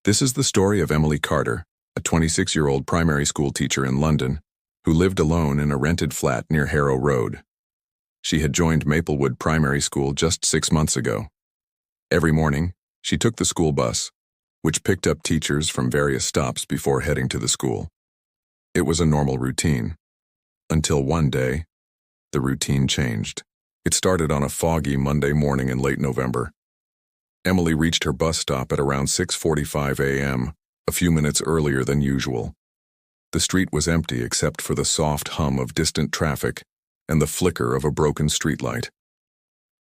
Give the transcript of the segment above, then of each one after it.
This is the story of Emily Carter, a 26-year-old primary school teacher in London, who lived alone in a rented flat near Harrow Road. She had joined Maplewood Primary School just 6 months ago. Every morning, she took the school bus, which picked up teachers from various stops before heading to the school. It was a normal routine. Until one day, the routine changed. It started on a foggy Monday morning in late November. Emily reached her bus stop at around 6:45 a.m., a few minutes earlier than usual. The street was empty except for the soft hum of distant traffic and the flicker of a broken streetlight.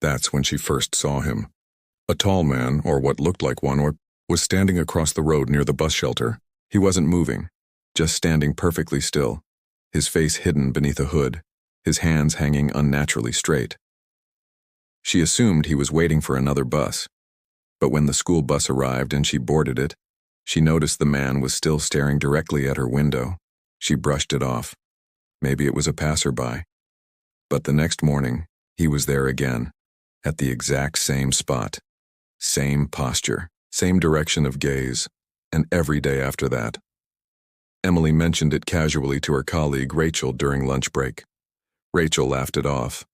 That's when she first saw him. A tall man, or what looked like one, was standing across the road near the bus shelter. He wasn't moving, just standing perfectly still, his face hidden beneath a hood, his hands hanging unnaturally straight. She assumed he was waiting for another bus, but when the school bus arrived and she boarded it, she noticed the man was still staring directly at her window. She brushed it off. Maybe it was a passerby. But the next morning, he was there again, at the exact same spot, same posture, same direction of gaze, and every day after that. Emily mentioned it casually to her colleague Rachel during lunch break. Rachel laughed it off.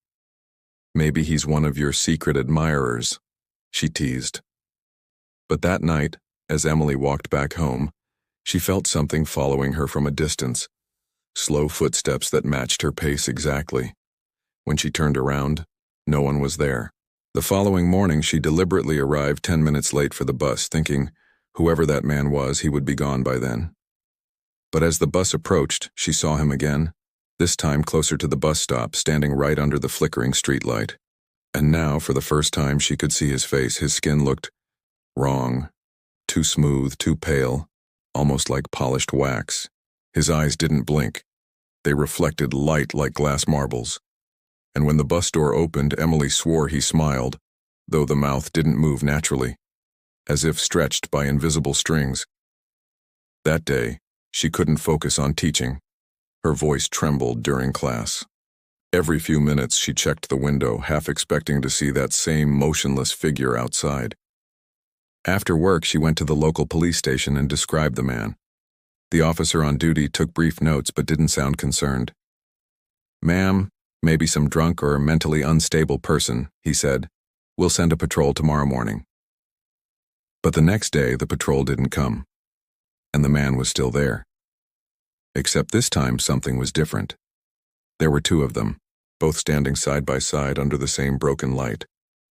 "Maybe he's one of your secret admirers," she teased. But that night, as Emily walked back home, she felt something following her from a distance, slow footsteps that matched her pace exactly. When she turned around, no one was there. The following morning, she deliberately arrived 10 minutes late for the bus, thinking, whoever that man was, he would be gone by then. But as the bus approached, she saw him again, this time closer to the bus stop, standing right under the flickering streetlight. And now, for the first time, she could see his face. His skin looked wrong, too smooth, too pale, almost like polished wax. His eyes didn't blink. They reflected light like glass marbles. And when the bus door opened, Emily swore he smiled, though the mouth didn't move naturally, as if stretched by invisible strings. That day, she couldn't focus on teaching. Her voice trembled during class. Every few minutes, she checked the window, half expecting to see that same motionless figure outside. After work, she went to the local police station and described the man. The officer on duty took brief notes but didn't sound concerned. "Ma'am, maybe some drunk or mentally unstable person," he said. "We'll send a patrol tomorrow morning." But the next day, the patrol didn't come, and the man was still there. Except this time, something was different. There were two of them, both standing side by side under the same broken light,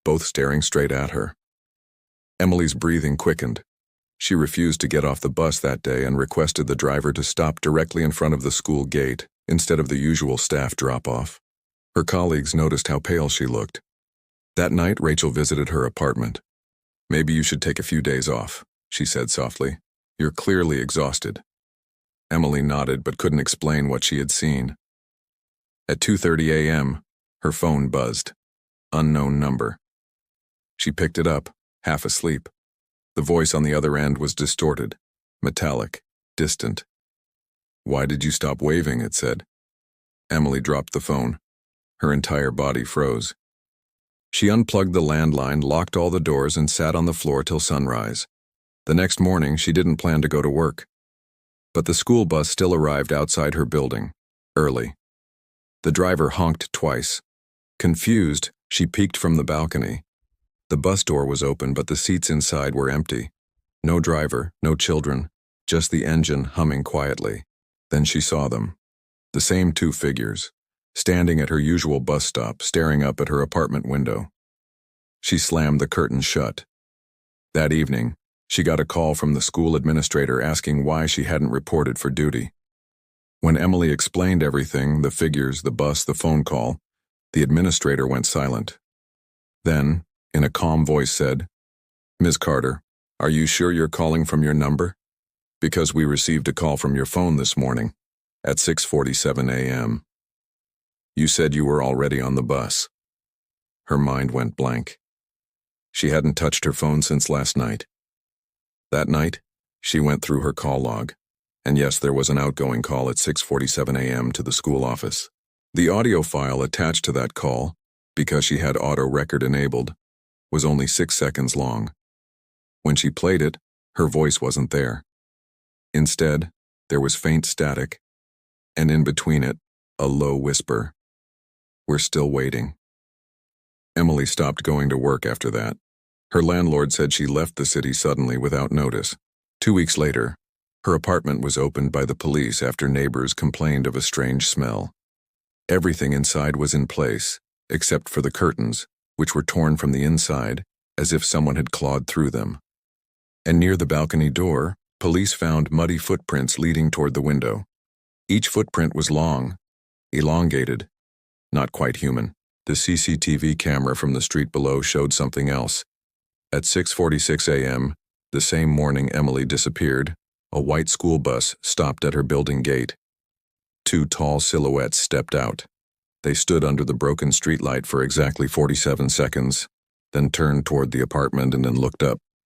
both staring straight at her. Emily's breathing quickened. She refused to get off the bus that day and requested the driver to stop directly in front of the school gate instead of the usual staff drop-off. Her colleagues noticed how pale she looked. That night, Rachel visited her apartment. "Maybe you should take a few days off," she said softly. "You're clearly exhausted." Emily nodded but couldn't explain what she had seen. At 2:30 a.m., her phone buzzed. Unknown number. She picked it up, half asleep. The voice on the other end was distorted, metallic, distant. "Why did you stop waving?" it said. Emily dropped the phone. Her entire body froze. She unplugged the landline, locked all the doors, and sat on the floor till sunrise. The next morning, she didn't plan to go to work. But the school bus still arrived outside her building, early. The driver honked twice. Confused, she peeked from the balcony. The bus door was open, but the seats inside were empty. No driver, no children, just the engine humming quietly. Then she saw them. The same two figures, standing at her usual bus stop, staring up at her apartment window. She slammed the curtain shut. That evening, she got a call from the school administrator asking why she hadn't reported for duty. When Emily explained everything, the figures, the bus, the phone call, the administrator went silent. Then, in a calm voice, said, "Ms. Carter, are you sure you're calling from your number? Because we received a call from your phone this morning at 6:47 a.m. You said you were already on the bus." Her mind went blank. She hadn't touched her phone since last night. That night, she went through her call log, and yes, there was an outgoing call at 6:47 a.m. to the school office. The audio file attached to that call, because she had auto record enabled, was only 6 seconds long. When she played it, Her voice wasn't there. Instead, there was faint static, and in between it, a low whisper. "We're still waiting." Emily stopped going to work after that. Her landlord said she left the city suddenly without notice. 2 weeks later, her apartment was opened by the police after neighbors complained of a strange smell. Everything inside was in place, except for the curtains, which were torn from the inside, as if someone had clawed through them. And near the balcony door, police found muddy footprints leading toward the window. Each footprint was long, elongated, not quite human. The CCTV camera from the street below showed something else. At 6:46 a.m., the same morning Emily disappeared, a white school bus stopped at her building gate. 2 tall silhouettes stepped out. They stood under the broken streetlight for exactly 47 seconds, then turned toward the apartment and then looked up.